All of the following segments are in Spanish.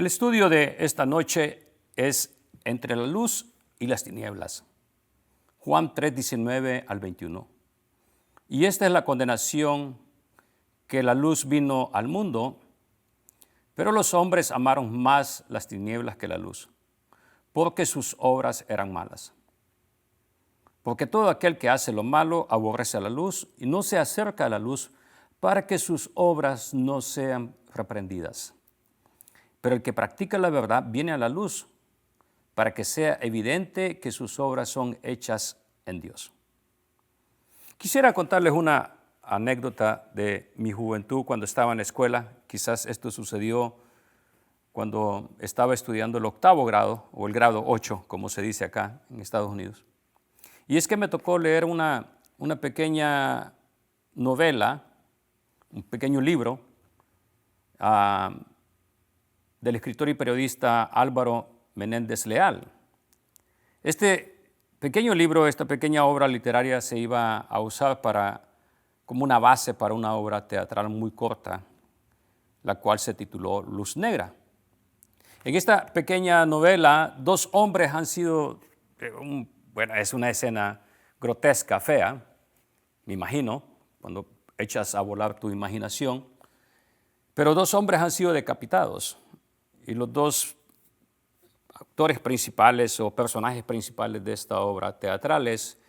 estudio de esta noche es entre la luz y las tinieblas. Juan 3, 19 al 21. Y esta es la condenación, que la luz vino al mundo, pero los hombres amaron más las tinieblas que la luz, porque sus obras eran malas. Porque todo aquel que hace lo malo aborrece a la luz y no se acerca a la luz para que sus obras no sean reprendidas. Pero el que practica la verdad viene a la luz para que sea evidente que sus obras son hechas en Dios. Quisiera contarles una anécdota de mi juventud cuando estaba en la escuela. Quizás esto sucedió cuando estaba estudiando el 8º grado o el grado 8, como se dice acá en Estados Unidos. Y es que me tocó leer una pequeña novela, un pequeño libro del escritor y periodista Álvaro Menéndez Leal. Este pequeño libro, esta pequeña obra literaria se iba a usar como una base para una obra teatral muy corta, la cual se tituló Luz Negra. En esta pequeña novela, dos hombres han sido, es una escena grotesca, fea, me imagino, cuando echas a volar tu imaginación, pero dos hombres han sido decapitados y los dos actores principales o personajes principales de esta obra teatrales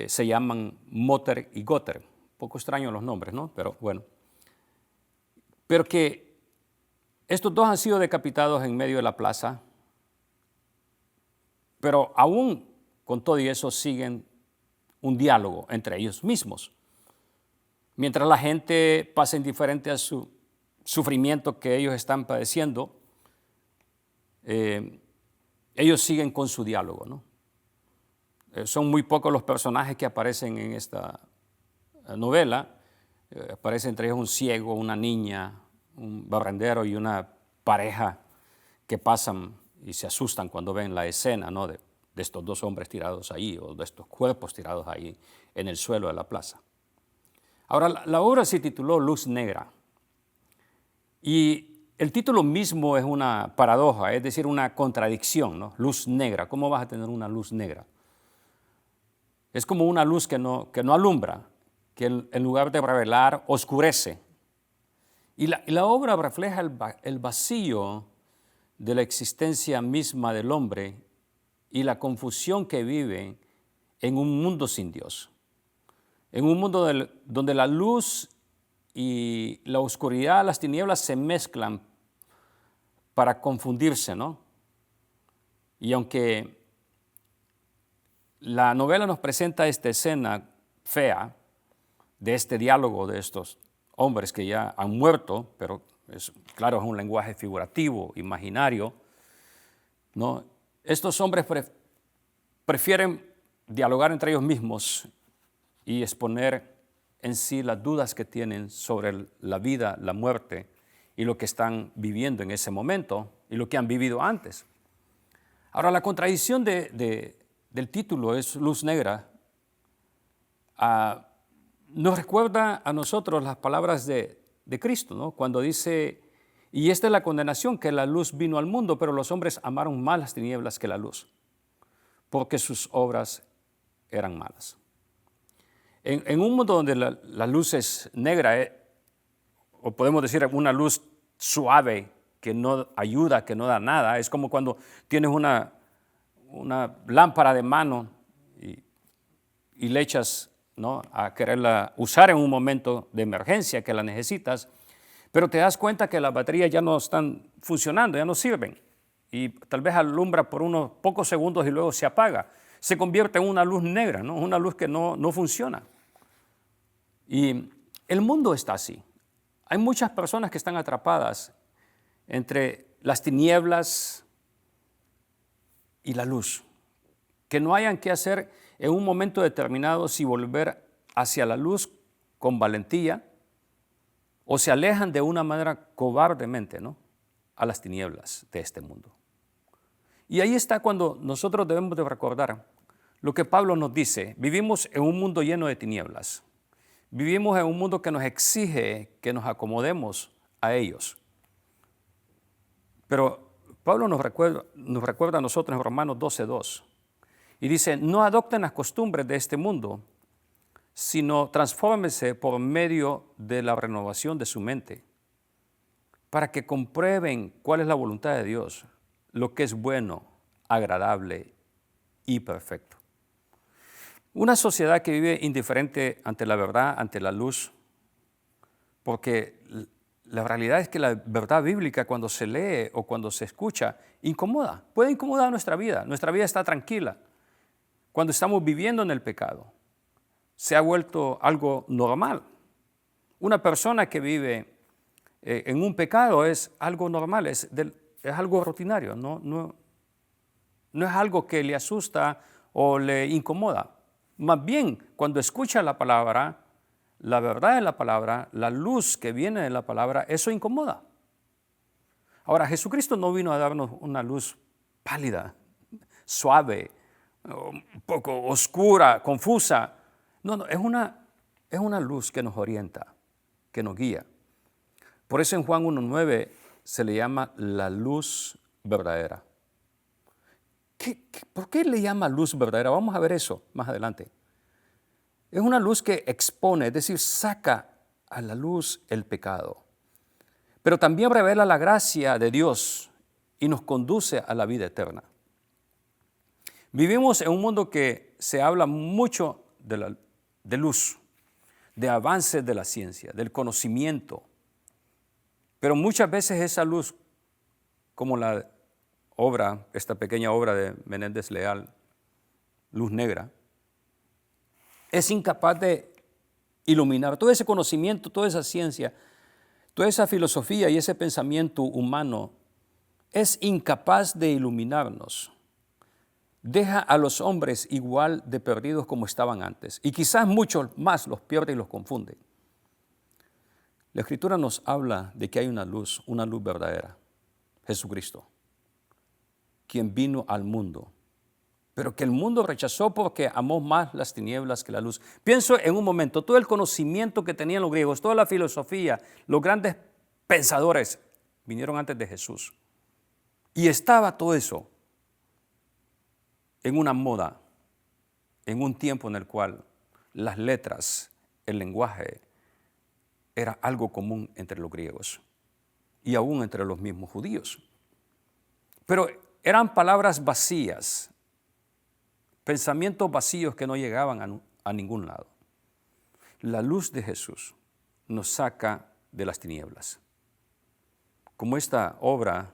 se llaman Motter y Gotter. Un poco extraño los nombres, ¿no? Pero bueno. Pero que estos dos han sido decapitados en medio de la plaza, pero aún con todo y eso siguen un diálogo entre ellos mismos. Mientras la gente pasa indiferente a su sufrimiento que ellos están padeciendo, ellos siguen con su diálogo, ¿no? Son muy pocos los personajes que aparecen en esta novela. Aparece entre ellos un ciego, una niña, un barrendero y una pareja que pasan y se asustan cuando ven la escena, ¿no? de estos dos hombres tirados ahí o de estos cuerpos tirados ahí en el suelo de la plaza. Ahora, la obra se tituló Luz Negra y el título mismo es una paradoja, es decir, una contradicción, ¿no? Luz negra. ¿Cómo vas a tener una luz negra? Es como una luz que no alumbra, que en lugar de revelar, oscurece. Y la obra refleja el vacío de la existencia misma del hombre y la confusión que vive en un mundo sin Dios. En un mundo donde la luz y la oscuridad, las tinieblas se mezclan para confundirse, ¿no? Y aunque la novela nos presenta esta escena fea de este diálogo de estos hombres que ya han muerto, pero claro, es un lenguaje figurativo, imaginario, ¿no? Estos hombres prefieren dialogar entre ellos mismos y exponer en sí las dudas que tienen sobre la vida, la muerte y lo que están viviendo en ese momento y lo que han vivido antes. Ahora, la contradicción del título es Luz Negra. Nos recuerda a nosotros las palabras de Cristo, ¿no? Cuando dice, y esta es la condenación, que la luz vino al mundo, pero los hombres amaron más las tinieblas que la luz, porque sus obras eran malas. En un mundo donde la luz es negra, o podemos decir una luz suave que no ayuda, que no da nada, es como cuando tienes una lámpara de mano y le echas, ¿no?, a quererla usar en un momento de emergencia que la necesitas, pero te das cuenta que las baterías ya no están funcionando, ya no sirven, y tal vez alumbra por unos pocos segundos y luego se apaga. Se convierte en una luz negra, ¿no? Una luz que no funciona. Y el mundo está así. Hay muchas personas que están atrapadas entre las tinieblas y la luz, que no hayan qué hacer en un momento determinado si volver hacia la luz con valentía o se alejan de una manera cobardemente, ¿no?, a las tinieblas de este mundo. Y ahí está cuando nosotros debemos de recordar lo que Pablo nos dice. Vivimos en un mundo lleno de tinieblas. Vivimos en un mundo que nos exige que nos acomodemos a ellos. Pero Pablo nos recuerda a nosotros en Romanos 12:2 y dice, no adopten las costumbres de este mundo, sino transfórmense por medio de la renovación de su mente, para que comprueben cuál es la voluntad de Dios, lo que es bueno, agradable y perfecto. Una sociedad que vive indiferente ante la verdad, ante la luz, porque la realidad es que la verdad bíblica cuando se lee o cuando se escucha incomoda, puede incomodar nuestra vida. Nuestra vida está tranquila. Cuando estamos viviendo en el pecado, se ha vuelto algo normal. Una persona que vive en un pecado es algo normal, es algo rutinario, no es algo que le asusta o le incomoda. Más bien, cuando escucha la palabra, la verdad de la palabra, la luz que viene de la palabra, eso incomoda. Ahora, Jesucristo no vino a darnos una luz pálida, suave, un poco oscura, confusa. No, es una luz que nos orienta, que nos guía. Por eso en Juan 1:9 se le llama la luz verdadera. ¿Por qué le llama luz verdadera? Vamos a ver eso más adelante. Es una luz que expone, es decir, saca a la luz el pecado. Pero también revela la gracia de Dios y nos conduce a la vida eterna. Vivimos en un mundo que se habla mucho de luz, de avances de la ciencia, del conocimiento. Pero muchas veces esa luz, como esta pequeña obra de Menéndez Leal, Luz Negra, es incapaz de iluminar todo ese conocimiento, toda esa ciencia, toda esa filosofía y ese pensamiento humano. Es incapaz de iluminarnos. Deja a los hombres igual de perdidos como estaban antes. Y quizás muchos más los pierde y los confunde. La Escritura nos habla de que hay una luz verdadera, Jesucristo, quien vino al mundo, pero que el mundo rechazó porque amó más las tinieblas que la luz. Pienso en un momento, todo el conocimiento que tenían los griegos, toda la filosofía, los grandes pensadores vinieron antes de Jesús. Y estaba todo eso en una moda, en un tiempo en el cual las letras, el lenguaje, era algo común entre los griegos y aún entre los mismos judíos. Pero eran palabras vacías, pensamientos vacíos que no llegaban a ningún lado. La luz de Jesús nos saca de las tinieblas. Como esta obra,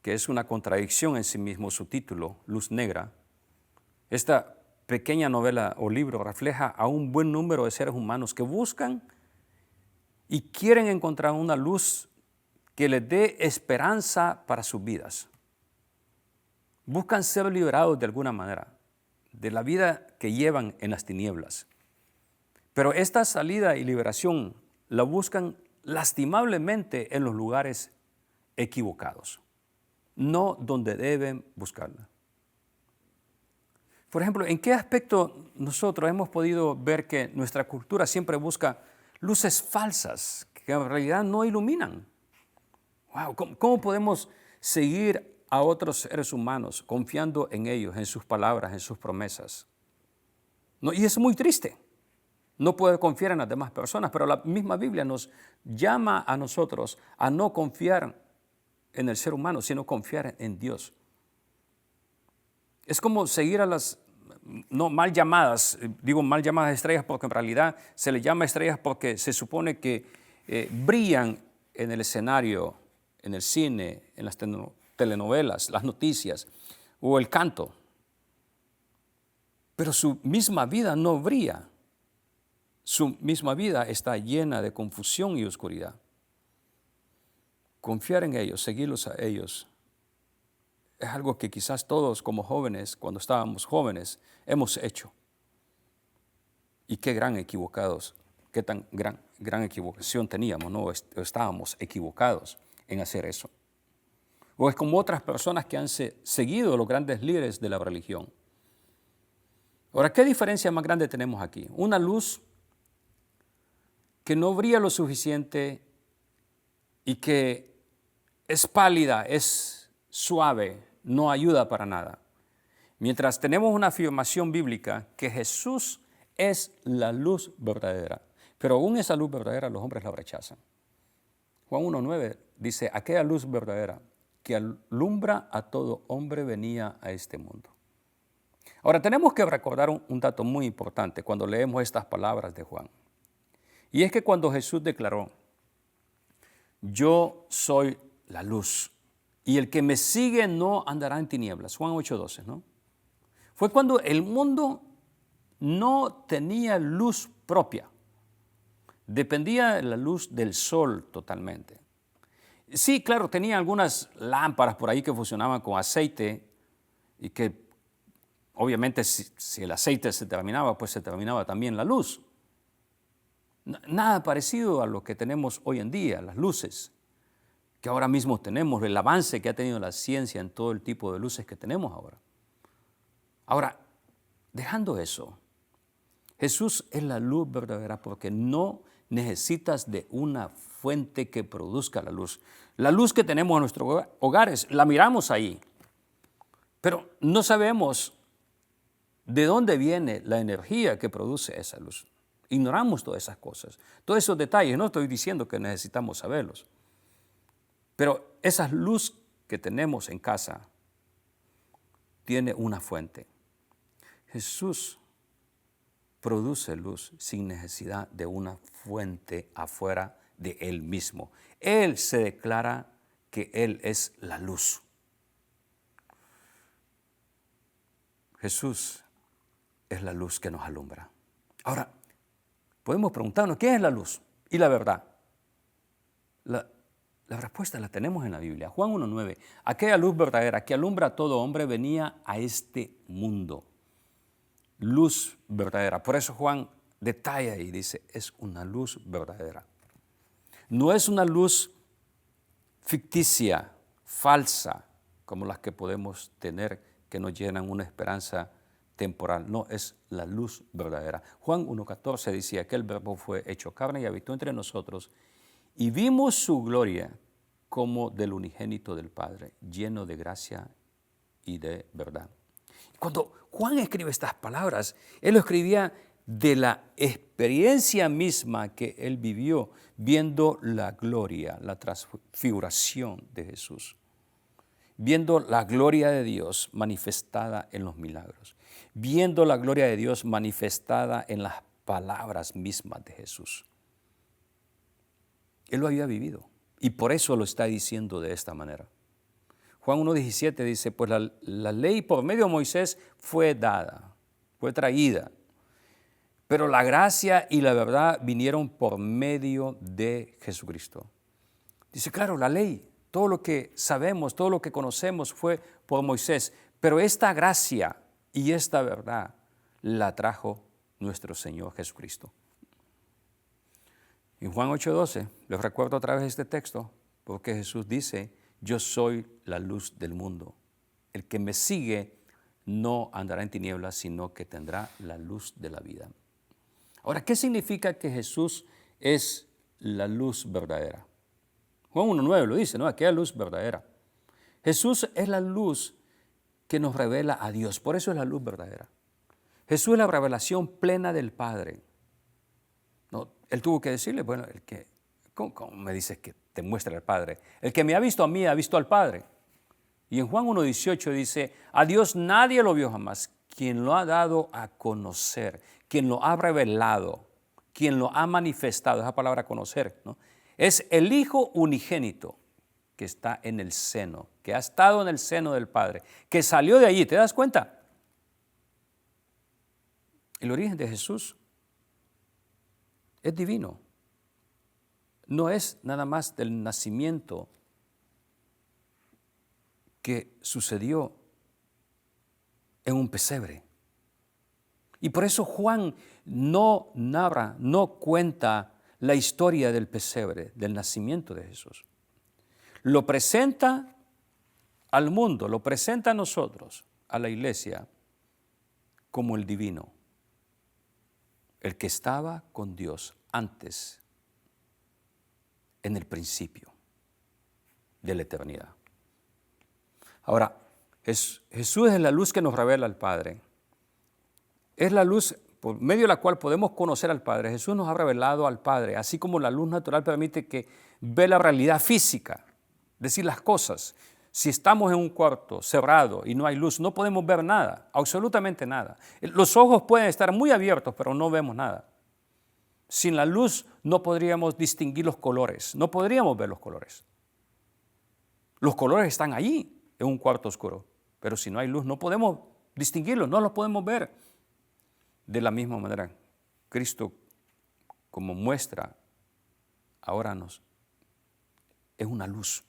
que es una contradicción en sí mismo, su título, Luz Negra, esta pequeña novela o libro refleja a un buen número de seres humanos que buscan y quieren encontrar una luz que les dé esperanza para sus vidas. Buscan ser liberados de alguna manera de la vida que llevan en las tinieblas. Pero esta salida y liberación la buscan lastimablemente en los lugares equivocados, no donde deben buscarla. Por ejemplo, ¿en qué aspecto nosotros hemos podido ver que nuestra cultura siempre busca luces falsas que en realidad no iluminan? Wow, ¿cómo podemos seguir a otros seres humanos confiando en ellos, en sus palabras, en sus promesas? No, y es muy triste. No poder confiar en las demás personas, pero la misma Biblia nos llama a nosotros a no confiar en el ser humano, sino confiar en Dios. Es como seguir a las mal llamadas estrellas, porque en realidad se les llama estrellas porque se supone que brillan en el escenario, en el cine, en las telenovelas, las noticias o el canto. Pero su misma vida no brilla. Su misma vida está llena de confusión y oscuridad. Confiar en ellos, seguirlos a ellos, es algo que quizás todos como jóvenes, cuando estábamos jóvenes, hemos hecho. Y qué tan gran equivocación teníamos, ¿no? Estábamos equivocados en hacer eso. O es como otras personas que han seguido los grandes líderes de la religión. Ahora, ¿qué diferencia más grande tenemos aquí? Una luz que no brilla lo suficiente y que es pálida, es suave no ayuda para nada. Mientras tenemos una afirmación bíblica que Jesús es la luz verdadera, pero aún esa luz verdadera los hombres la rechazan. Juan 1:9 dice, aquella luz verdadera que alumbra a todo hombre venía a este mundo. Ahora tenemos que recordar un dato muy importante cuando leemos estas palabras de Juan. Y es que cuando Jesús declaró, yo soy la luz y el que me sigue no andará en tinieblas, Juan 8:12, ¿no? Fue cuando el mundo no tenía luz propia. Dependía de la luz del sol totalmente. Sí, claro, tenía algunas lámparas por ahí que funcionaban con aceite y que obviamente si el aceite se terminaba, pues se terminaba también la luz. Nada parecido a lo que tenemos hoy en día, las luces que ahora mismo tenemos, el avance que ha tenido la ciencia en todo el tipo de luces que tenemos ahora. Ahora, dejando eso, Jesús es la luz verdadera porque no necesitas de una fuente que produzca la luz. La luz que tenemos en nuestros hogares, la miramos ahí, pero no sabemos de dónde viene la energía que produce esa luz. Ignoramos todas esas cosas, todos esos detalles. No estoy diciendo que necesitamos saberlos, pero esa luz que tenemos en casa tiene una fuente. Jesús produce luz sin necesidad de una fuente afuera de Él mismo. Él se declara que Él es la luz. Jesús es la luz que nos alumbra. Ahora, podemos preguntarnos, ¿qué es la luz y la verdad? La respuesta la tenemos en la Biblia. Juan 1:9, aquella luz verdadera que alumbra a todo hombre venía a este mundo. Luz verdadera. Por eso Juan detalla y dice, es una luz verdadera. No es una luz ficticia, falsa, como las que podemos tener que nos llenan una esperanza temporal. No, es la luz verdadera. Juan 1:14 decía, aquel verbo fue hecho carne y habitó entre nosotros y vimos su gloria como del unigénito del Padre, lleno de gracia y de verdad. Cuando Juan escribe estas palabras, él lo escribía de la experiencia misma que él vivió viendo la gloria, la transfiguración de Jesús, viendo la gloria de Dios manifestada en los milagros, viendo la gloria de Dios manifestada en las palabras mismas de Jesús. Él lo había vivido y por eso lo está diciendo de esta manera. Juan 1:17 dice, pues la ley por medio de Moisés fue dada, fue traída, pero la gracia y la verdad vinieron por medio de Jesucristo. Dice, claro, la ley, todo lo que sabemos, todo lo que conocemos fue por Moisés, pero esta gracia y esta verdad la trajo nuestro Señor Jesucristo. En Juan 8:12, les recuerdo otra vez este texto, porque Jesús dice, yo soy la luz del mundo. El que me sigue no andará en tinieblas, sino que tendrá la luz de la vida. Ahora, ¿qué significa que Jesús es la luz verdadera? Juan 1:9 lo dice, ¿no? Aquella luz verdadera. Jesús es la luz que nos revela a Dios, por eso es la luz verdadera. Jesús es la revelación plena del Padre. No, él tuvo que decirle, bueno, ¿cómo me dices que te muestra el Padre? El que me ha visto a mí ha visto al Padre. Y en Juan 1:18 dice, a Dios nadie lo vio jamás, quien lo ha dado a conocer, quien lo ha revelado, quien lo ha manifestado, esa palabra conocer, ¿no? Es el Hijo unigénito que está en el seno, que ha estado en el seno del Padre, que salió de allí, ¿te das cuenta? El origen de Jesús es divino. No es nada más del nacimiento que sucedió en un pesebre. Y por eso Juan no narra, no cuenta la historia del pesebre, del nacimiento de Jesús. Lo presenta al mundo, lo presenta a nosotros, a la iglesia, como el divino, el que estaba con Dios antes, en el principio de la eternidad. Ahora, Jesús es la luz que nos revela al Padre. Es la luz por medio de la cual podemos conocer al Padre. Jesús nos ha revelado al Padre, así como la luz natural permite que ve la realidad física, decir las cosas. Si estamos en un cuarto cerrado y no hay luz, no podemos ver nada, absolutamente nada. Los ojos pueden estar muy abiertos, pero no vemos nada. Sin la luz no podríamos distinguir los colores, no podríamos ver los colores. Los colores están allí en un cuarto oscuro, pero si no hay luz no podemos distinguirlos, no los podemos ver. De la misma manera, Cristo, como muestra, ahora es una luz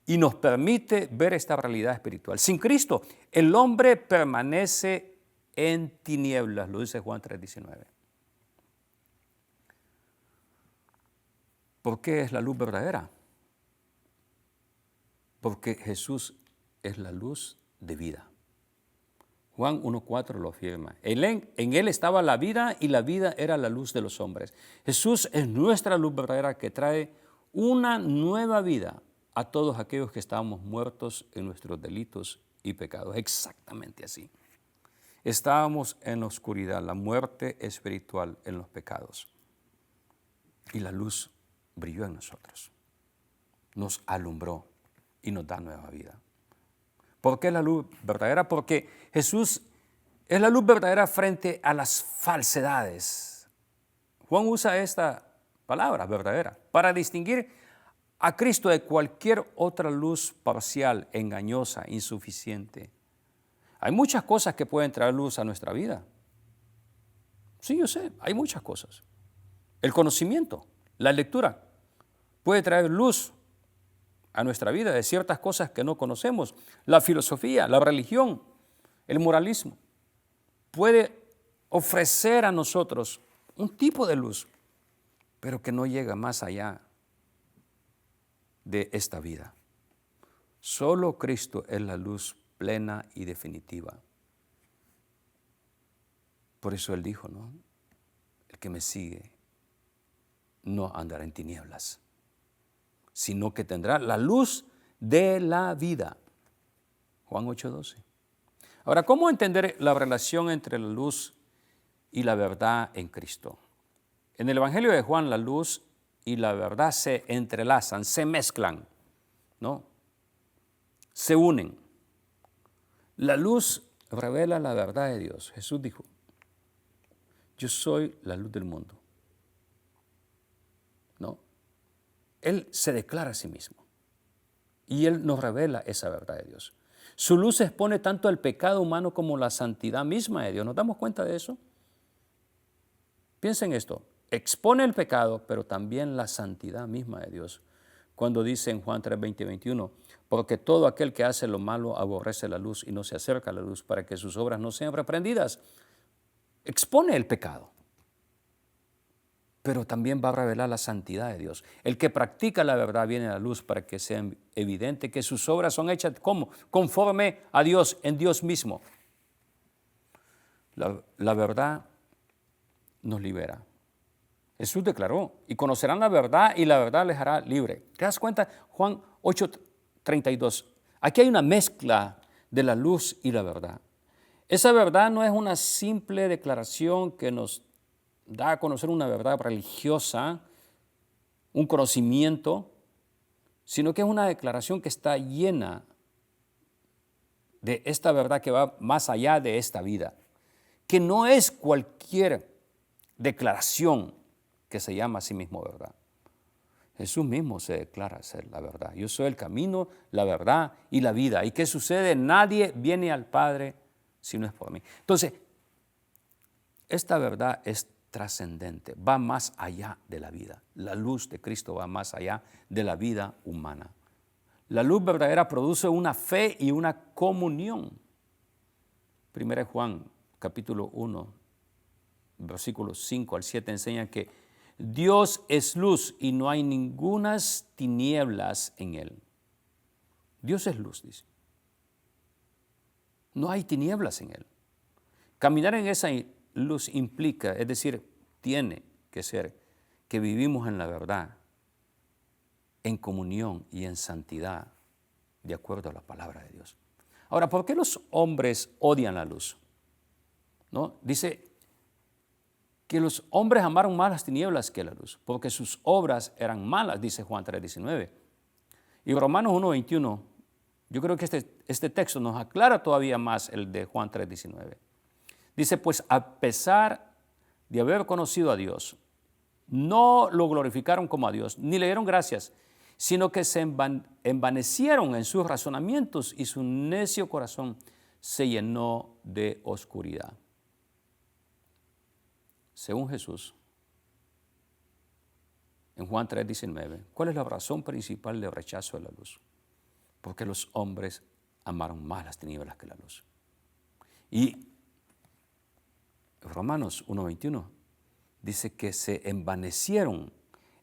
y nos permite ver esta realidad espiritual. Sin Cristo, el hombre permanece en tinieblas, lo dice Juan 3:19. ¿Por qué es la luz verdadera? Porque Jesús es la luz de vida. Juan 1:4 lo afirma. En Él estaba la vida y la vida era la luz de los hombres. Jesús es nuestra luz verdadera que trae una nueva vida a todos aquellos que estábamos muertos en nuestros delitos y pecados. Exactamente así. Estábamos en la oscuridad, la muerte espiritual en los pecados. Y la luz brilló en nosotros. Nos alumbró y nos da nueva vida. ¿Por qué la luz verdadera? Porque Jesús es la luz verdadera frente a las falsedades. Juan usa esta palabra, verdadera, para distinguir a Cristo de cualquier otra luz parcial, engañosa, insuficiente. Hay muchas cosas que pueden traer luz a nuestra vida. Sí, yo sé, hay muchas cosas. El conocimiento, la lectura, puede traer luz a nuestra vida de ciertas cosas que no conocemos. La filosofía, la religión, el moralismo, puede ofrecer a nosotros un tipo de luz, pero que no llega más allá de esta vida. Solo Cristo es la luz plena y definitiva. Por eso Él dijo, ¿no? El que me sigue no andará en tinieblas, sino que tendrá la luz de la vida. Juan 8:12. Ahora, ¿cómo entender la relación entre la luz y la verdad en Cristo? En el Evangelio de Juan, la luz y la verdad se entrelazan, se mezclan, ¿no? Se unen. La luz revela la verdad de Dios. Jesús dijo, yo soy la luz del mundo. ¿No? Él se declara a sí mismo y Él nos revela esa verdad de Dios. Su luz expone tanto el pecado humano como la santidad misma de Dios. ¿Nos damos cuenta de eso? Piensen esto, expone el pecado, pero también la santidad misma de Dios. Cuando dice en Juan 3:20-21, porque todo aquel que hace lo malo aborrece la luz y no se acerca a la luz para que sus obras no sean reprendidas. Expone el pecado, pero también va a revelar la santidad de Dios. El que practica la verdad viene a la luz para que sea evidente que sus obras son hechas ¿cómo? Conforme a Dios, en Dios mismo. La verdad nos libera. Jesús declaró, y conocerán la verdad y la verdad les hará libre. ¿Te das cuenta? Juan 8:32. Aquí hay una mezcla de la luz y la verdad. Esa verdad no es una simple declaración que nos da a conocer una verdad religiosa, un conocimiento, sino que es una declaración que está llena de esta verdad que va más allá de esta vida, que no es cualquier declaración que se llama a sí mismo verdad. Jesús mismo se declara ser la verdad. Yo soy el camino, la verdad y la vida. ¿Y qué sucede? Nadie viene al Padre si no es por mí. Entonces, esta verdad es trascendente, va más allá de la vida. La luz de Cristo va más allá de la vida humana. La luz verdadera produce una fe y una comunión. 1 Juan capítulo 1, versículos 5-7 enseña que Dios es luz y no hay ningunas tinieblas en Él. Dios es luz, dice. No hay tinieblas en Él. Caminar en esa luz implica, es decir, tiene que ser que vivimos en la verdad, en comunión y en santidad de acuerdo a la palabra de Dios. Ahora, ¿por qué los hombres odian la luz? ¿No? Dice que los hombres amaron más las tinieblas que la luz, porque sus obras eran malas, dice Juan 3:19. Y Romanos 1:21, yo creo que este texto nos aclara todavía más el de Juan 3:19. Dice, pues a pesar de haber conocido a Dios, no lo glorificaron como a Dios, ni le dieron gracias, sino que se envanecieron en sus razonamientos y su necio corazón se llenó de oscuridad. Según Jesús, en Juan 3:19, ¿cuál es la razón principal del rechazo de la luz? Porque los hombres amaron más las tinieblas que la luz. Y Romanos 1:21 dice que se envanecieron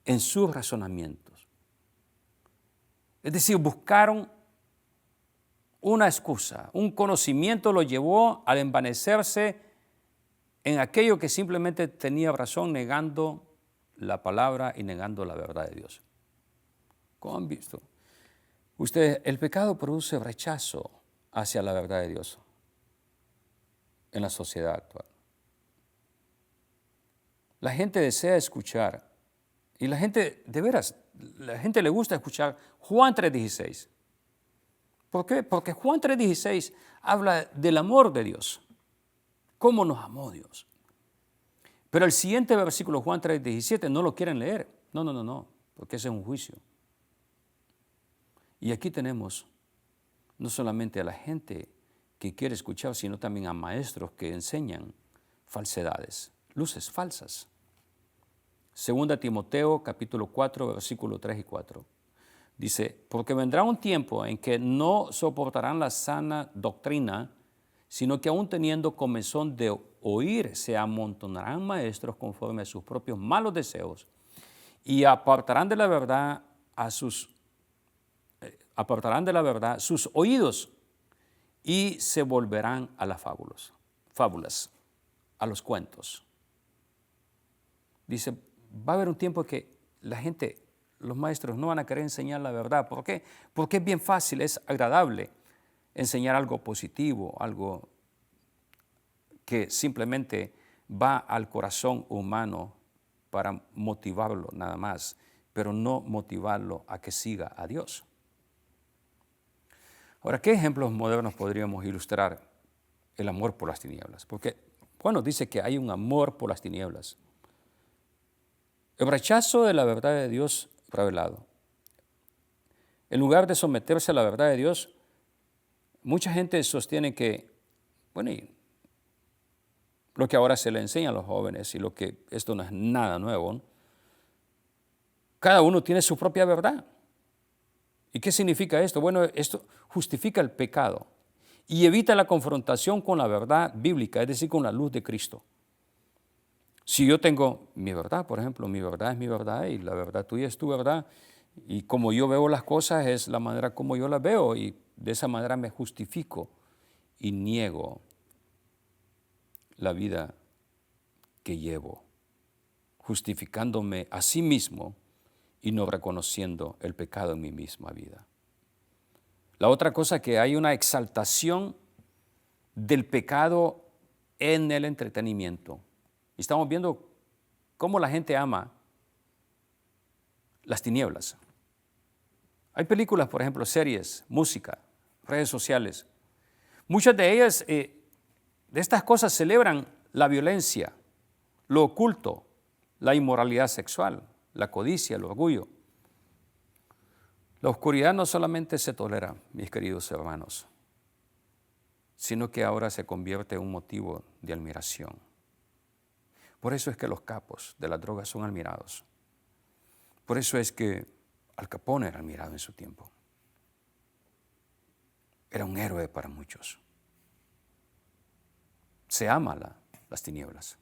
en sus razonamientos. Es decir, buscaron una excusa, un conocimiento lo llevó a envanecerse en aquello que simplemente tenía razón, negando la palabra y negando la verdad de Dios. ¿Cómo han visto? Ustedes, el pecado produce rechazo hacia la verdad de Dios en la sociedad actual. La gente desea escuchar, y la gente, de veras, la gente le gusta escuchar Juan 3:16. ¿Por qué? Porque Juan 3:16 habla del amor de Dios, cómo nos amó Dios. Pero el siguiente versículo, Juan 3:17, no lo quieren leer. No, porque ese es un juicio. Y aquí tenemos no solamente a la gente que quiere escuchar, sino también a maestros que enseñan falsedades, luces falsas. Segunda Timoteo, capítulo 4, versículos 3 y 4. Dice, porque vendrá un tiempo en que no soportarán la sana doctrina, sino que aún teniendo comezón de oír, se amontonarán maestros conforme a sus propios malos deseos y apartarán de la verdad sus oídos y se volverán a las fábulas, a los cuentos. Dice, va a haber un tiempo que la gente, los maestros no van a querer enseñar la verdad. ¿Por qué? Porque es bien fácil, es agradable enseñar algo positivo, algo que simplemente va al corazón humano para motivarlo nada más, pero no motivarlo a que siga a Dios. Ahora, ¿qué ejemplos modernos podríamos ilustrar el amor por las tinieblas? Porque, bueno, dice que hay un amor por las tinieblas. El rechazo de la verdad de Dios revelado. En lugar de someterse a la verdad de Dios, mucha gente sostiene que, bueno, y lo que ahora se le enseña a los jóvenes y lo que esto no es nada nuevo, ¿no? Cada uno tiene su propia verdad. ¿Y qué significa esto? Bueno, esto justifica el pecado y evita la confrontación con la verdad bíblica, es decir, con la luz de Cristo. Si yo tengo mi verdad, por ejemplo, mi verdad es mi verdad y la verdad tuya es tu verdad, y como yo veo las cosas es la manera como yo las veo, y de esa manera me justifico y niego la vida que llevo, justificándome a sí mismo y no reconociendo el pecado en mi misma vida. La otra cosa, que hay una exaltación del pecado en el entretenimiento. Estamos viendo cómo la gente ama las tinieblas. Hay películas, por ejemplo, series, música, redes sociales. Muchas de ellas, de estas cosas, celebran la violencia, lo oculto, la inmoralidad sexual, la codicia, el orgullo. La oscuridad no solamente se tolera, mis queridos hermanos, sino que ahora se convierte en un motivo de admiración. Por eso es que los capos de las drogas son admirados. Por eso es que Al Capone era admirado en su tiempo. Era un héroe para muchos. Se ama las tinieblas.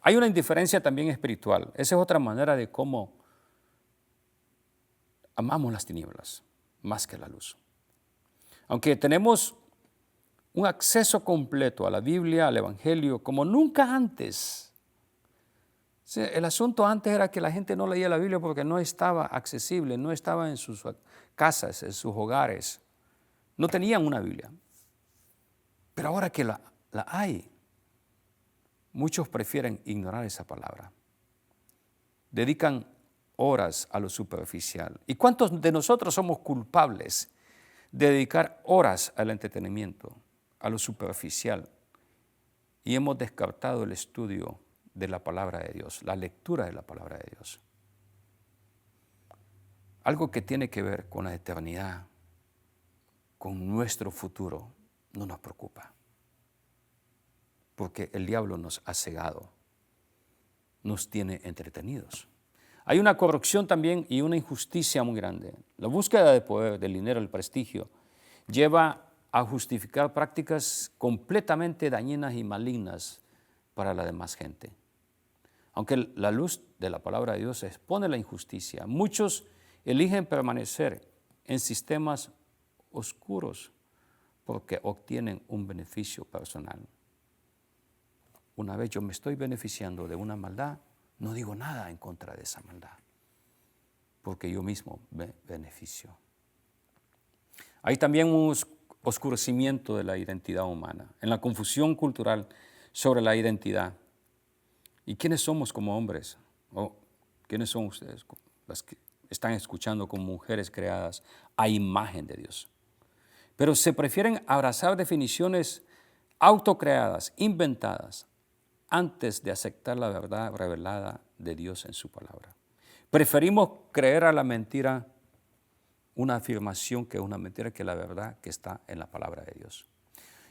Hay una indiferencia también espiritual. Esa es otra manera de cómo amamos las tinieblas más que la luz. Aunque tenemos un acceso completo a la Biblia, al Evangelio, como nunca antes, Sí, el asunto antes era que la gente no leía la Biblia porque no estaba accesible, no estaba en sus casas, en sus hogares. No tenían una Biblia. Pero ahora que la hay, muchos prefieren ignorar esa palabra. Dedican horas a lo superficial. ¿Y cuántos de nosotros somos culpables de dedicar horas al entretenimiento, a lo superficial? Y hemos descartado el estudio de la palabra de Dios, la lectura de la palabra de Dios. Algo que tiene que ver con la eternidad, con nuestro futuro, no nos preocupa. Porque el diablo nos ha cegado, nos tiene entretenidos. Hay una corrupción también y una injusticia muy grande. La búsqueda de poder, del dinero, del prestigio, lleva a justificar prácticas completamente dañinas y malignas para la demás gente. Aunque la luz de la palabra de Dios expone la injusticia, muchos eligen permanecer en sistemas oscuros porque obtienen un beneficio personal. Una vez yo me estoy beneficiando de una maldad, no digo nada en contra de esa maldad, porque yo mismo me beneficio. Hay también un oscurecimiento de la identidad humana, en la confusión cultural sobre la identidad. ¿Y quiénes somos como hombres? ¿O quiénes son ustedes, las que están escuchando, como mujeres creadas a imagen de Dios? Pero se prefieren abrazar definiciones autocreadas, inventadas, antes de aceptar la verdad revelada de Dios en su palabra. Preferimos creer a la mentira una afirmación que es una mentira, que la verdad que está en la palabra de Dios.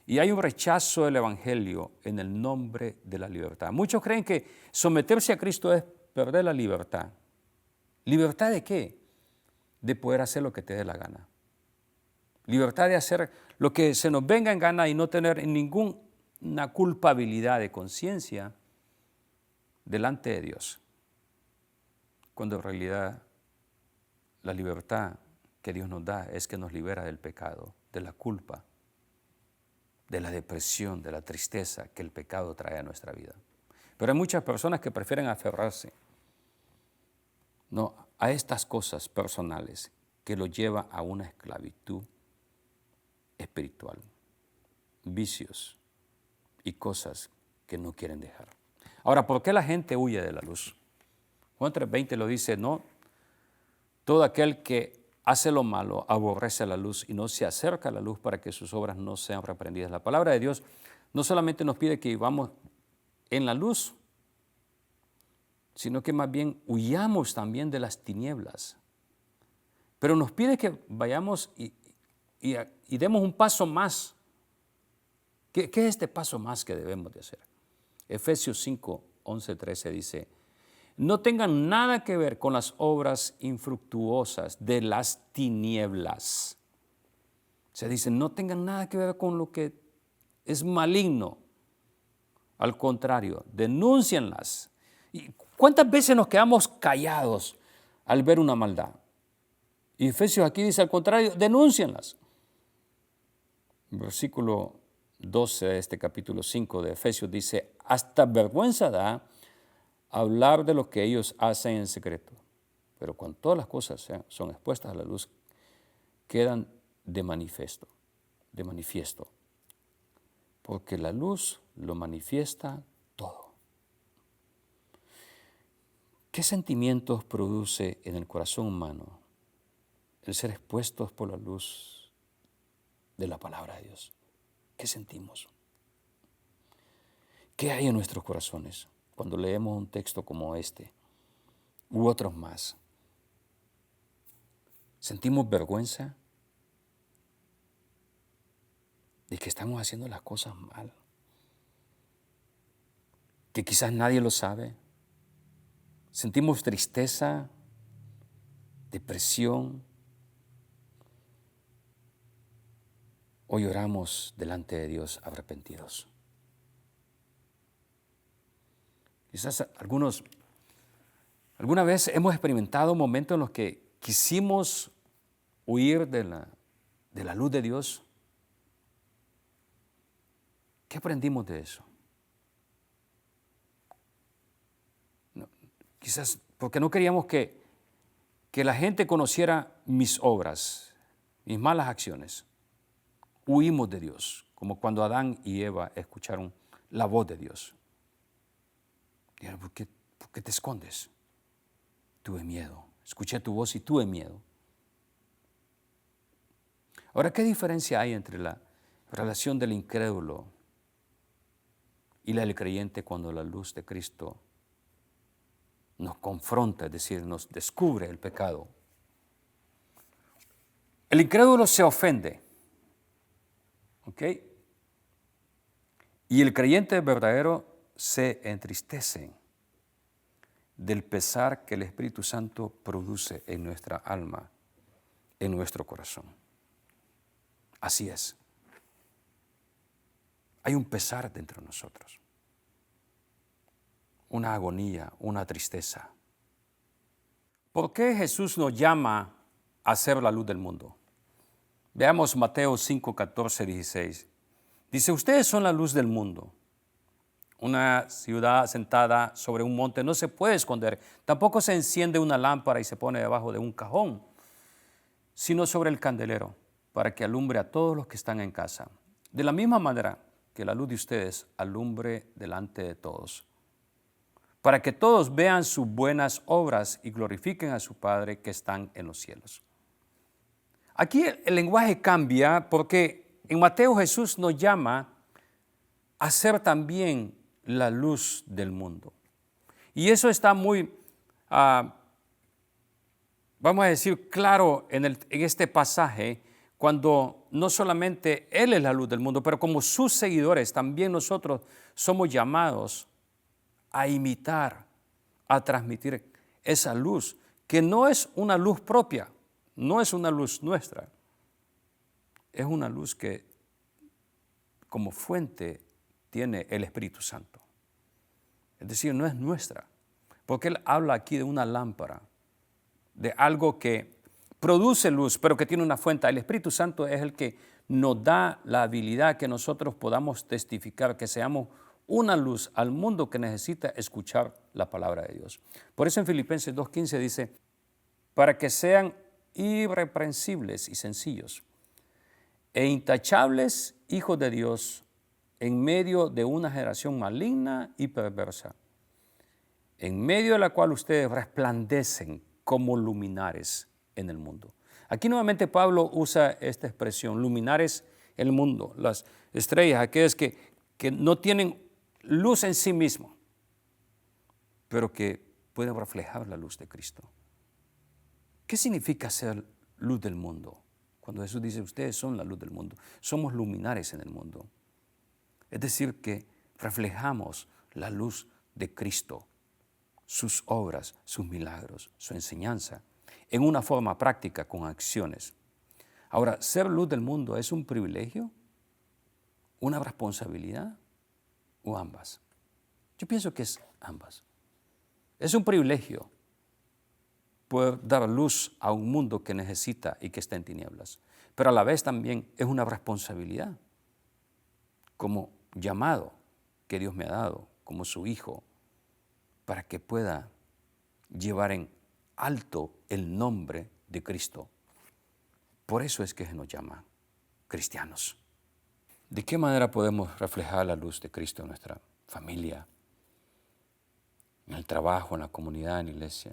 Y hay un rechazo del Evangelio en el nombre de la libertad. Muchos creen que someterse a Cristo es perder la libertad. ¿Libertad de qué? De poder hacer lo que te dé la gana. Libertad de hacer lo que se nos venga en gana y no tener ninguna culpabilidad de conciencia delante de Dios. Cuando en realidad la libertad que Dios nos da es que nos libera del pecado, de la culpa, de la depresión, de la tristeza que el pecado trae a nuestra vida. Pero hay muchas personas que prefieren aferrarse a estas cosas personales que lo lleva a una esclavitud espiritual, vicios y cosas que no quieren dejar. Ahora, ¿por qué la gente huye de la luz? Juan 3:20 lo dice, no, todo aquel que hace lo malo aborrece la luz y no se acerca a la luz para que sus obras no sean reprendidas. La palabra de Dios no solamente nos pide que vivamos en la luz, sino que más bien huyamos también de las tinieblas. Pero nos pide que vayamos y demos un paso más. ¿Qué es este paso más que debemos de hacer? Efesios 5:11-13 dice, no tengan nada que ver con las obras infructuosas de las tinieblas. Se dice, no tengan nada que ver con lo que es maligno. Al contrario, denúncienlas. ¿Y cuántas veces nos quedamos callados al ver una maldad? Y Efesios aquí dice al contrario, denúncienlas. Versículo 12 de este capítulo 5 de Efesios dice, hasta vergüenza da hablar de lo que ellos hacen en secreto, pero cuando todas las cosas son expuestas a la luz, quedan de manifiesto, porque la luz lo manifiesta todo. ¿Qué sentimientos produce en el corazón humano el ser expuestos por la luz de la palabra de Dios? ¿Qué sentimos? ¿Qué hay en nuestros corazones cuando leemos un texto como este u otros más? ¿Sentimos vergüenza de que estamos haciendo las cosas mal? ¿Que quizás nadie lo sabe? ¿Sentimos tristeza, depresión? ¿O lloramos delante de Dios arrepentidos? Quizás alguna vez hemos experimentado momentos en los que quisimos huir de la luz de Dios. ¿Qué aprendimos de eso? quizás porque no queríamos que la gente conociera mis obras, mis malas acciones. Huimos de Dios, como cuando Adán y Eva escucharon la voz de Dios. Dijeron, por qué te escondes? Tuve miedo. Escuché tu voz y tuve miedo. Ahora, ¿qué diferencia hay entre la relación del incrédulo y la del creyente cuando la luz de Cristo nos confronta, es decir, nos descubre el pecado? El incrédulo se ofende, ¿ok? Y el creyente verdadero se entristece del pesar que el Espíritu Santo produce en nuestra alma, en nuestro corazón. Así es. Hay un pesar dentro de nosotros, una agonía, una tristeza. ¿Por qué Jesús nos llama a ser la luz del mundo? Veamos Mateo 5, 14, 16. Dice, ustedes son la luz del mundo. Una ciudad sentada sobre un monte no se puede esconder. Tampoco se enciende una lámpara y se pone debajo de un cajón, sino sobre el candelero, para que alumbre a todos los que están en casa. De la misma manera que la luz de ustedes alumbre delante de todos, para que todos vean sus buenas obras y glorifiquen a su Padre que están en los cielos. Aquí el lenguaje cambia porque en Mateo Jesús nos llama a ser también la luz del mundo. Y eso está muy, vamos a decir, claro en este pasaje, cuando no solamente Él es la luz del mundo, pero como sus seguidores, también nosotros somos llamados a imitar, a transmitir esa luz, que no es una luz propia, no es una luz nuestra, es una luz que como fuente tiene el Espíritu Santo. Es decir, no es nuestra, porque Él habla aquí de una lámpara, de algo que produce luz, pero que tiene una fuente. El Espíritu Santo es el que nos da la habilidad que nosotros podamos testificar, que seamos una luz al mundo que necesita escuchar la palabra de Dios. Por eso en Filipenses 2:15 dice, para que sean irreprensibles y sencillos e intachables hijos de Dios en medio de una generación maligna y perversa, en medio de la cual ustedes resplandecen como luminares en el mundo. Aquí nuevamente Pablo usa esta expresión, luminares en el mundo, las estrellas, aquellas que no tienen luz en sí mismo, pero que pueden reflejar la luz de Cristo. ¿Qué significa ser luz del mundo? Cuando Jesús dice, ustedes son la luz del mundo, somos luminares en el mundo. Es decir, que reflejamos la luz de Cristo, sus obras, sus milagros, su enseñanza, en una forma práctica con acciones. Ahora, ser luz del mundo es un privilegio, una responsabilidad o ambas. Yo pienso que es ambas. Es un privilegio poder dar luz a un mundo que necesita y que está en tinieblas, pero a la vez también es una responsabilidad como llamado que Dios me ha dado como su hijo para que pueda llevar en alto el nombre de Cristo. Por eso es que se nos llama cristianos. ¿De qué manera podemos reflejar la luz de Cristo en nuestra familia, en el trabajo, en la comunidad, en la iglesia?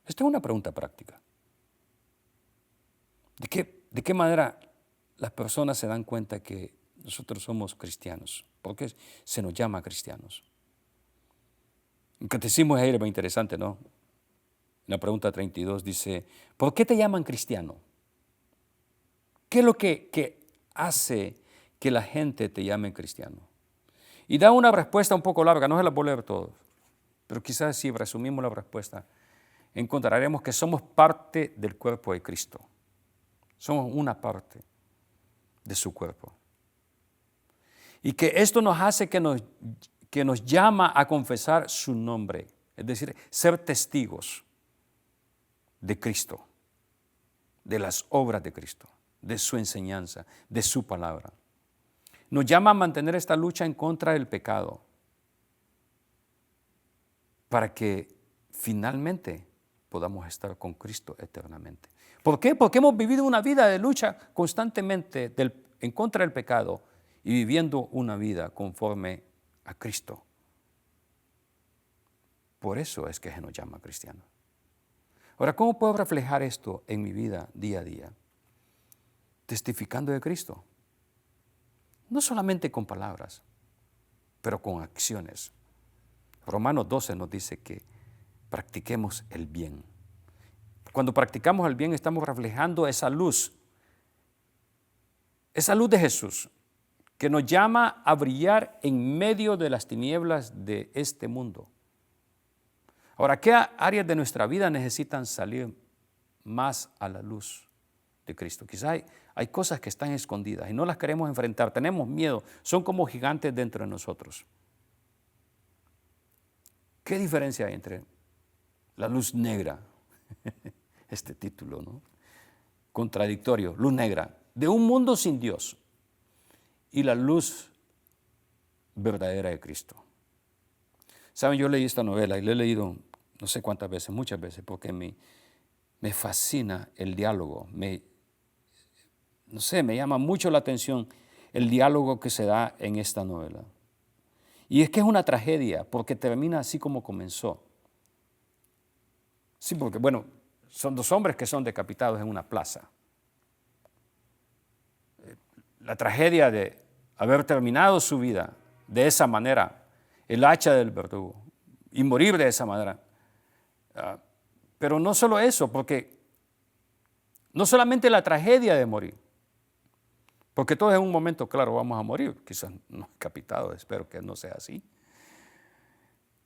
Esta es una pregunta práctica. ¿De qué manera las personas se dan cuenta que nosotros somos cristianos? ¿Por qué se nos llama cristianos? El catecismo es muy interesante, ¿no? En la pregunta 32 dice, ¿por qué te llaman cristiano? ¿Qué es lo que hace que la gente te llame cristiano? Y da una respuesta un poco larga, no se la voy a leer todos, pero quizás si resumimos la respuesta, encontraremos que somos parte del cuerpo de Cristo. Somos una parte de su cuerpo. Y que esto nos hace que nos llama a confesar su nombre, es decir, ser testigos de Cristo, de las obras de Cristo, de su enseñanza, de su palabra. Nos llama a mantener esta lucha en contra del pecado, para que finalmente podamos estar con Cristo eternamente. ¿Por qué? Porque hemos vivido una vida de lucha constantemente en contra del pecado y viviendo una vida conforme a Cristo. Por eso es que se nos llama cristianos. Ahora, ¿cómo puedo reflejar esto en mi vida día a día? Testificando de Cristo. No solamente con palabras, pero con acciones. Romanos 12 nos dice que practiquemos el bien. Cuando practicamos el bien estamos reflejando esa luz de Jesús, que nos llama a brillar en medio de las tinieblas de este mundo. Ahora, ¿qué áreas de nuestra vida necesitan salir más a la luz de Cristo? Quizás hay cosas que están escondidas y no las queremos enfrentar, tenemos miedo, son como gigantes dentro de nosotros. ¿Qué diferencia hay entre la luz negra, este título, ¿no? Contradictorio, luz negra, de un mundo sin Dios, y la luz verdadera de Cristo? Saben, yo leí esta novela y la he leído no sé cuántas veces, muchas veces, porque me fascina el diálogo, me llama mucho la atención el diálogo que se da en esta novela. Y es que es una tragedia, porque termina así como comenzó. Sí, porque bueno, son dos hombres que son decapitados en una plaza. La tragedia de haber terminado su vida de esa manera, el hacha del verdugo, y morir de esa manera. Pero no solo eso, porque no solamente la tragedia de morir, porque todos en un momento, claro, vamos a morir, quizás no decapitados, espero que no sea así.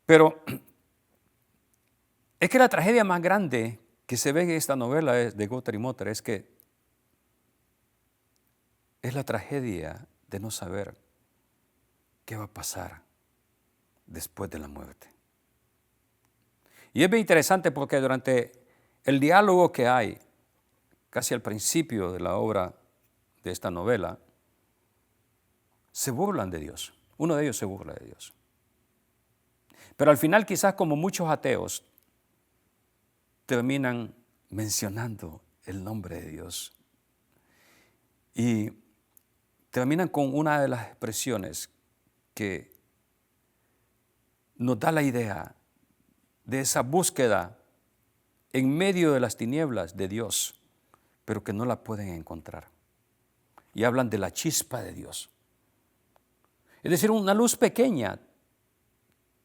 Pero es que la tragedia más grande que se ve en esta novela de Gunther y Motter es que es la tragedia de no saber qué va a pasar después de la muerte. Y es bien interesante porque durante el diálogo que hay, casi al principio de la obra de esta novela, se burlan de Dios. Uno de ellos se burla de Dios. Pero al final, quizás como muchos ateos, terminan mencionando el nombre de Dios. Y terminan con una de las expresiones que nos da la idea de esa búsqueda en medio de las tinieblas de Dios, pero que no la pueden encontrar. Y hablan de la chispa de Dios. Es decir, una luz pequeña,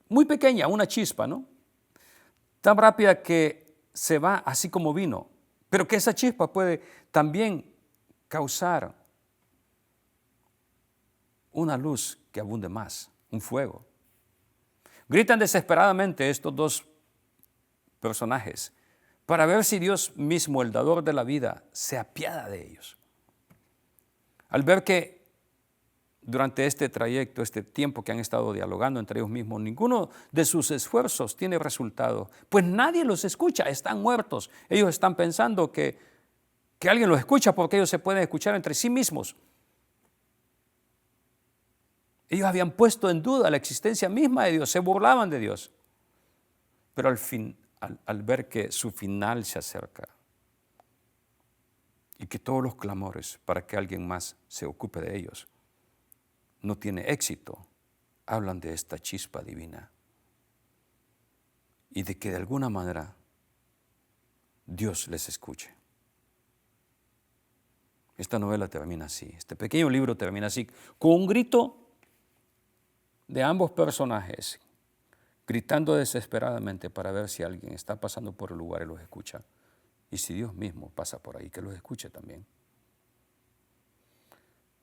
muy pequeña, una chispa, ¿no? Tan rápida que se va así como vino, pero que esa chispa puede también causar una luz que abunde más, un fuego. Gritan desesperadamente estos dos personajes para ver si Dios mismo, el dador de la vida, se apiada de ellos. Al ver que durante este trayecto, este tiempo que han estado dialogando entre ellos mismos, ninguno de sus esfuerzos tiene resultado, pues nadie los escucha, están muertos. Ellos están pensando que alguien los escucha porque ellos se pueden escuchar entre sí mismos. Ellos habían puesto en duda la existencia misma de Dios, se burlaban de Dios. Pero al ver que su final se acerca y que todos los clamores para que alguien más se ocupe de ellos no tiene éxito, hablan de esta chispa divina y de que de alguna manera Dios les escuche. Esta novela termina así, este pequeño libro termina así, con un grito de ambos personajes, gritando desesperadamente para ver si alguien está pasando por el lugar y los escucha. Y si Dios mismo pasa por ahí, que los escuche también.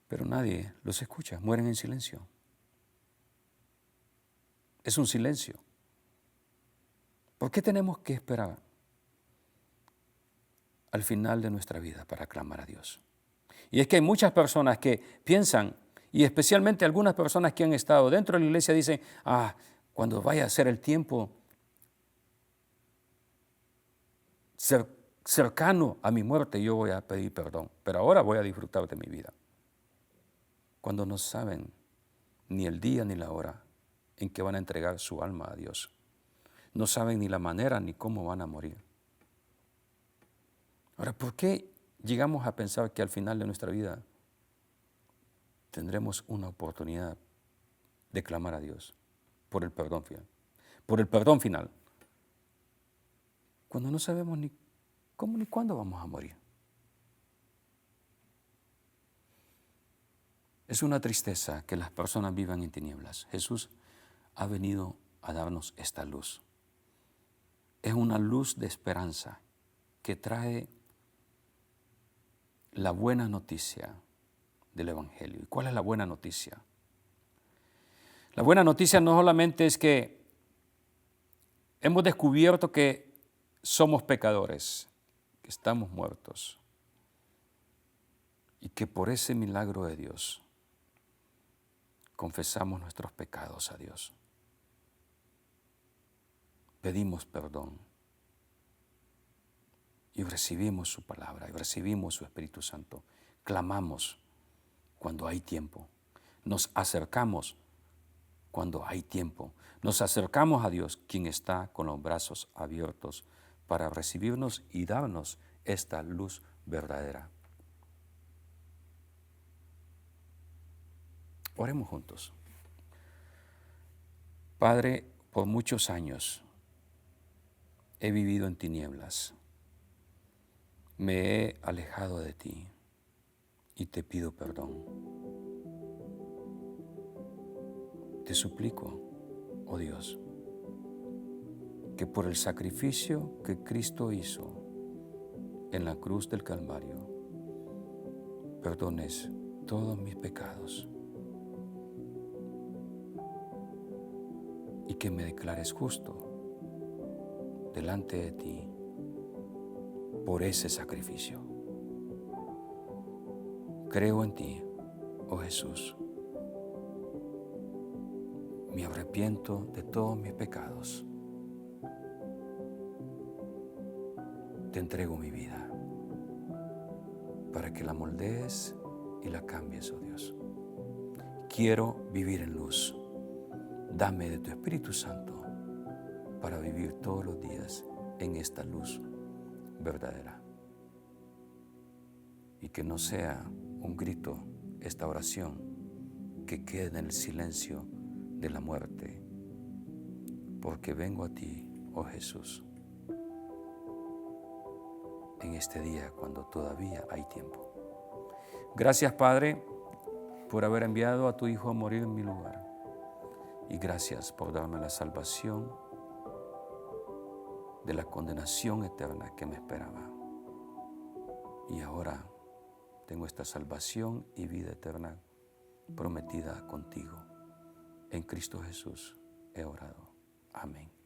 Pero nadie los escucha, mueren en silencio. Es un silencio. ¿Por qué tenemos que esperar al final de nuestra vida para clamar a Dios? Y es que hay muchas personas que piensan, y especialmente algunas personas que han estado dentro de la iglesia dicen, cuando vaya a ser el tiempo cercano a mi muerte, yo voy a pedir perdón, pero ahora voy a disfrutar de mi vida. Cuando no saben ni el día ni la hora en que van a entregar su alma a Dios. No saben ni la manera ni cómo van a morir. Ahora, ¿por qué llegamos a pensar que al final de nuestra vida tendremos una oportunidad de clamar a Dios por el perdón final? Por el perdón final. Cuando no sabemos ni cómo ni cuándo vamos a morir. Es una tristeza que las personas vivan en tinieblas. Jesús ha venido a darnos esta luz. Es una luz de esperanza que trae la buena noticia del Evangelio. ¿Y cuál es la buena noticia? La buena noticia no solamente es que hemos descubierto que somos pecadores, que estamos muertos y que por ese milagro de Dios confesamos nuestros pecados a Dios. Pedimos perdón y recibimos su palabra y recibimos su Espíritu Santo. Clamamos cuando hay tiempo. Nos acercamos cuando hay tiempo. Nos acercamos a Dios, quien está con los brazos abiertos para recibirnos y darnos esta luz verdadera. Oremos juntos. Padre, por muchos años he vivido en tinieblas. Me he alejado de ti y te pido perdón. Te suplico, oh Dios, que por el sacrificio que Cristo hizo en la cruz del Calvario, perdones todos mis pecados y que me declares justo delante de ti por ese sacrificio. Creo en ti, oh Jesús. Me arrepiento de todos mis pecados. Te entrego mi vida para que la moldees y la cambies, oh Dios. Quiero vivir en luz. Dame de tu Espíritu Santo para vivir todos los días en esta luz verdadera. Y que no sea un grito esta oración que quede en el silencio de la muerte, porque vengo a ti, oh Jesús, en este día cuando todavía hay tiempo. Gracias, Padre, por haber enviado a tu Hijo a morir en mi lugar. Y gracias por darme la salvación de la condenación eterna que me esperaba. Y ahora tengo esta salvación y vida eterna prometida contigo. En Cristo Jesús he orado. Amén.